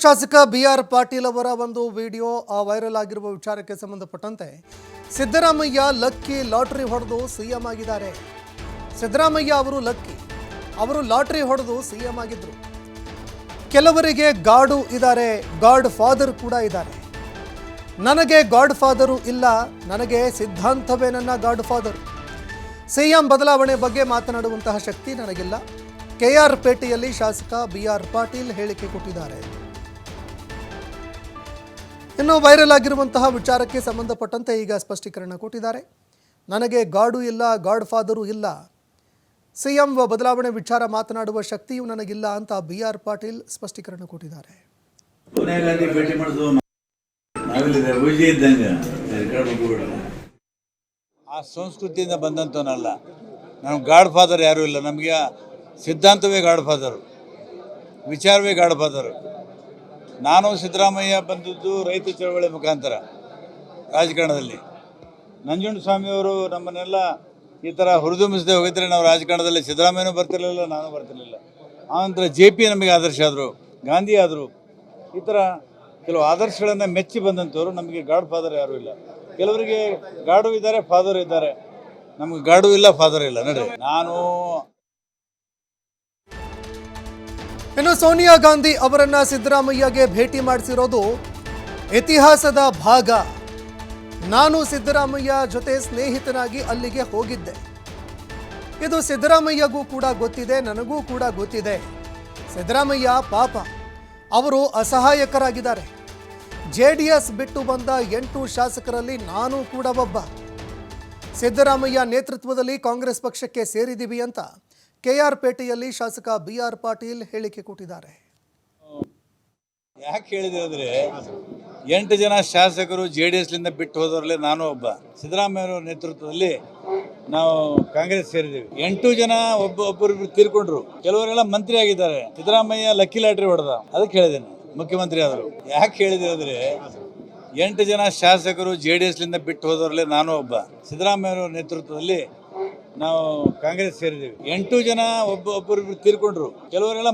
ಶಾಸಕ ಬಿ.ಆರ್. ಪಾಟೀಲ್ ಅವರ ಒಂದು ವಿಡಿಯೋ ವೈರಲ್ ಆಗಿರುವ ವಿಚಾರಕ್ಕೆ ಸಂಬಂಧಪಟ್ಟಂತೆ ಸಿದ್ದರಾಮಯ್ಯ ಲಕ್ಕಿ ಲಾಟರಿ ಹೊಡೆದು ಸಿಎಂ ಆಗಿದ್ದಾರೆ. ಸಿದ್ದರಾಮಯ್ಯ ಅವರು ಲಕ್ಕಿ, ಅವರು ಲಾಟರಿ ಹೊಡೆದು ಸಿಎಂ ಆಗಿದ್ರು. ಕೆಲವರಿಗೆ ಗಾಡು ಇದ್ದಾರೆ, ಗಾಡ್ ಫಾದರ್ ಕೂಡ ಇದ್ದಾರೆ. ನನಗೆ ಗಾಡ್ ಫಾದರು ಇಲ್ಲ, ನನಗೆ ಸಿದ್ಧಾಂತವೇ ನನ್ನ ಗಾಡ್ ಫಾದರ್. ಸಿಎಂ ಬದಲಾವಣೆ ಬಗ್ಗೆ ಮಾತನಾಡುವಂತಹ ಶಕ್ತಿ ನನಗಿಲ್ಲ. ಕೆಆರ್ ಪೇಟೆಯಲ್ಲಿ ಶಾಸಕ ಬಿ.ಆರ್. ಪಾಟೀಲ್ ಹೇಳಿಕೆ ಕೊಟ್ಟಿದ್ದಾರೆ. ಇನ್ನು ವೈರಲ್ ಆಗಿರುವಂತಹ ವಿಚಾರಕ್ಕೆ ಸಂಬಂಧಪಟ್ಟಂತೆ ಈಗ ಸ್ಪಷ್ಟೀಕರಣ ಕೊಟ್ಟಿದ್ದಾರೆ. ನನಗೆ ಗಾಡು ಇಲ್ಲ, ಗಾಡ್ ಫಾದರು ಇಲ್ಲ, ಸಿಎಂ ಬದಲಾವಣೆ ವಿಚಾರ ಮಾತನಾಡುವ ಶಕ್ತಿಯೂ ನನಗಿಲ್ಲ ಅಂತ ಬಿ.ಆರ್. ಪಾಟೀಲ್ ಸ್ಪಷ್ಟೀಕರಣ ಕೊಟ್ಟಿದ್ದಾರೆ. ಆ ಸಂಸ್ಕೃತಿಯಿಂದ ಬಂದಂತವನಲ್ಲ. ನಮ್ಗೆ ಗಾಡ್ ಫಾದರ್ ಯಾರೂ ಇಲ್ಲ. ನಮಗೆ ಸಿದ್ಧಾಂತವೇ ಗಾಡ್ ಫಾದರು, ವಿಚಾರವೇ ಗಾಡ್ ಫಾದರು. ನಾನು ಸಿದ್ದರಾಮಯ್ಯ ಬಂದದ್ದು ರೈತ ಚಳವಳಿ ಮುಖಾಂತರ ರಾಜಕಾರಣದಲ್ಲಿ. ನಂಜುಂಡಸ್ವಾಮಿಯವರು ನಮ್ಮನ್ನೆಲ್ಲ ಈ ಥರ ಹುರಿದುಂಬಿಸದೆ ಹೋಗಿದ್ರೆ ನಾವು ರಾಜಕಾರಣದಲ್ಲಿ ಸಿದ್ದರಾಮಯ್ಯನೂ ಬರ್ತಿರಲಿಲ್ಲ, ನಾನು ಬರ್ತಿರಲಿಲ್ಲ. ಆನಂತರ JP ನಮಗೆ ಆದರ್ಶ ಆದರು, ಗಾಂಧಿ ಆದರು. ಈ ಥರ ಕೆಲವು ಆದರ್ಶಗಳನ್ನು ಮೆಚ್ಚಿ ಬಂದಂಥವ್ರು. ನಮಗೆ ಗಾಡ್ ಫಾದರ್ ಯಾರೂ ಇಲ್ಲ. ಕೆಲವರಿಗೆ ಗಾಡು ಇದ್ದಾರೆ, ಫಾದರ್ ಇದ್ದಾರೆ. ನಮಗೆ ಗಾಡು ಇಲ್ಲ, ಫಾದರ್ ಇಲ್ಲ. ನಡ್ರಿ, ನಾನು ಇನ್ನು ಸೋನಿಯಾ ಗಾಂಧಿ ಅವರನ್ನ ಸಿದ್ದರಾಮಯ್ಯಗೆ ಭೇಟಿ ಮಾಡಿಸಿರೋದು ಇತಿಹಾಸದ ಭಾಗ. ನಾನು ಸಿದ್ದರಾಮಯ್ಯ ಜೊತೆ ಸ್ನೇಹಿತನಾಗಿ ಅಲ್ಲಿಗೆ ಹೋಗಿದ್ದೆ. ಇದು ಸಿದ್ದರಾಮಯ್ಯಗೂ ಕೂಡ ಗೊತ್ತಿದೆ, ನನಗೂ ಕೂಡ ಗೊತ್ತಿದೆ. ಸಿದ್ದರಾಮಯ್ಯ ಪಾಪ, ಅವರು ಅಸಹಾಯಕರಾಗಿದ್ದಾರೆ. JDS ಬಿಟ್ಟು ಬಂದ 8 ಶಾಸಕರಲ್ಲಿ ನಾನು ಕೂಡ ಒಬ್ಬ. ಸಿದ್ದರಾಮಯ್ಯ ನೇತೃತ್ವದಲ್ಲಿ ಕಾಂಗ್ರೆಸ್ ಪಕ್ಷಕ್ಕೆ ಸೇರಿದ್ದೀವಿ ಅಂತ ಕೆಆರ್ ಪೇಟೆಯಲ್ಲಿ ಶಾಸಕ ಬಿ.ಆರ್. ಪಾಟೀಲ್ ಹೇಳಿಕೆ ಕೊಟ್ಟಿದ್ದಾರೆ. ಯಾಕೆ ಹೇಳಿದೆ ಅಂದರೆ, 8 ಜನ ಶಾಸಕರು JDSಲಿಂದ ಬಿಟ್ಟು ಹೋದವರಲ್ಲೇ ನಾನು ಒಬ್ಬ. ಸಿದ್ದರಾಮಯ್ಯವ್ರ ನೇತೃತ್ವದಲ್ಲಿ ನಾವು ಕಾಂಗ್ರೆಸ್ ಸೇರಿದ್ದೀವಿ. 8 ಜನ ಒಬ್ಬೊಬ್ಬರು ತೀರ್ಕೊಂಡ್ರು. ಕೆಲವರೆಲ್ಲ ಮಂತ್ರಿ ಆಗಿದ್ದಾರೆ. ಸಿದ್ದರಾಮಯ್ಯ ಲಕ್ಕಿ ಲಾಟ್ರಿ ಹೊಡೆದ, ಅದಕ್ಕೆ ಹೇಳಿದ್ದೇನೆ ಮುಖ್ಯಮಂತ್ರಿ ಆದರು. ಯಾಕೆ ಹೇಳಿದೆ ಅಂದರೆ, 8 ಜನ ಶಾಸಕರು JDSಲಿಂದ ಬಿಟ್ಟು ಹೋದವರಲ್ಲೇ ನಾನು ಒಬ್ಬ. ಸಿದ್ದರಾಮಯ್ಯವ್ರ ನೇತೃತ್ವದಲ್ಲಿ ನಾವು ಕಾಂಗ್ರೆಸ್ ಸೇರಿದ್ದೀವಿ. 8 ಜನ ಒಬ್ಬೊಬ್ಬರು ತೀರ್ಕೊಂಡ್ರು. ಕೆಲವರೆಲ್ಲ